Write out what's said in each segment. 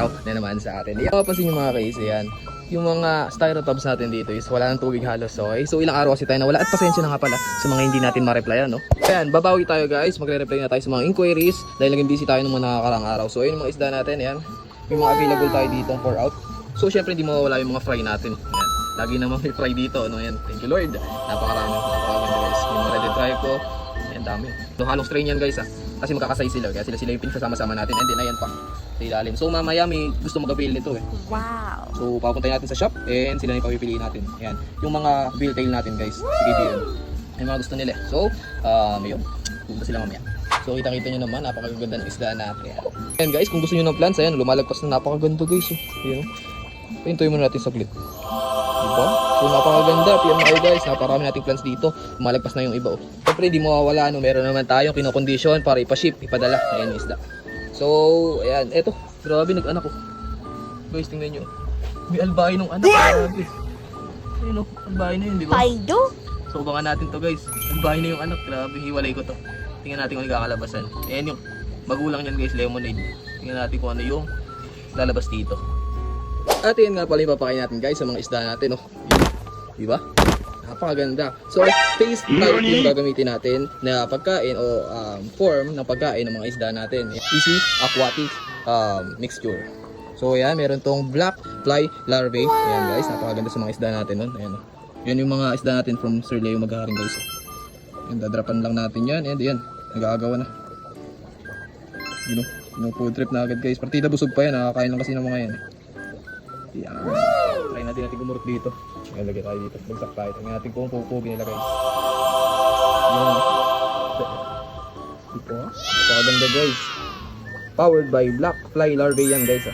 araw na naman sa atin. Papansin nyo mga kaisi yan, yung mga styrotabs natin dito is wala ng tubig halos. Okay? So ilang araw kasi tayo nawala at pasensya na nga pala sa mga hindi natin ma-replyan, no? Ayan, babawi tayo guys, magre-reply na tayo sa mga inquiries dahil naging busy tayo ng mga nakakaraang araw. So ayun yung mga isda natin, ayan. Yung mga available tayo dito for out. So syempre hindi mawawala yung mga fry natin. Ayan. Lagi naman may fry dito, no? Ayan. Thank you Lord. Napakarami, napakaganda guys. Yung mga red try ko, ayan dami. So halong strain yan guys kasi magkakasay sila, kaya sila yung pinagsasama-sama natin. And then ayan pa sa ilalim. So mamaya may gusto mag-avail nito eh. Wow. So papuntahin natin sa shop and sila na yung papipiliin natin. Ayan. Yung mga bill tail natin guys. Sige din. Yung mga gusto nila. So yun. Pupunta sila mamaya. So kita-kita nyo naman, napakaganda ng isda natin. Ayan guys, kung gusto nyo ng plants, ayan, lumalagpas na napakaganda guys. Ayan. Pahintuin muna natin saglit. Diba? So napakaganda. PM na kayo guys. Napakarami nating plants dito. Lumalagpas na yung iba. Siyempre hindi mawawala. Meron naman tayong kinokondisyon para ipaship, ipadala. Ayan yung isda. So, ayan, eto, grabe nag-anak ko. Guys, tingnan nyo. May albay nung anak, grabe. Ayun o, albay na yun, di ba? Paido? So, abangan natin to guys. Albay na yung anak, grabe, hiwalay ko to. Tingnan natin kung ikakalabasan. Ayan yung magulang yan guys, lemonade. Tingnan natin kung ano yung lalabas dito. At yan nga pala yung papakain natin guys sa mga isda natin, oh. Di ba? Napakaganda. So, phase type yung gagamitin natin na pagkain o form ng pagkain ng mga isda natin. Easy aquatic mixture. So, ayan, meron tong black fly larvae. Ayan guys, napakaganda sa mga isda natin nun. Ayan, oh. Yan yung mga isda natin from Sir Leo Magharing guys. Ayan, dadrapan lang natin yan. And ayan, nagagawa na. Yung food trip na agad guys. Partida busog pa yan, nakakain lang kasi ng mga yan. Ayan. Try natin gumurot dito. Lagay tayo dito. Bagsak tayo. Tingnan natin kung pupugi nila guys. Yan. Ito. Napakaganda guys. Powered by black fly larvae yan guys.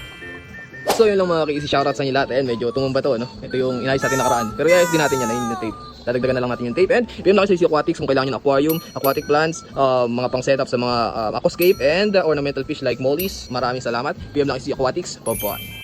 So yun lang mga ka-easy, shoutout sa inyo lahat. Ayan, medyo tumumba to, no? Ito yung inayos natin nakaraan. Pero iayos din natin yan. Ayun yung tape. Dadagdagan na lang natin yung tape. And PM na kayo sa aquatics kung kailangan yung aquarium, aquatic plants, mga pang setup sa mga aquascape and ornamental fish like mollies. Maraming salamat. PM na kayo sa aquatics. Bye-bye.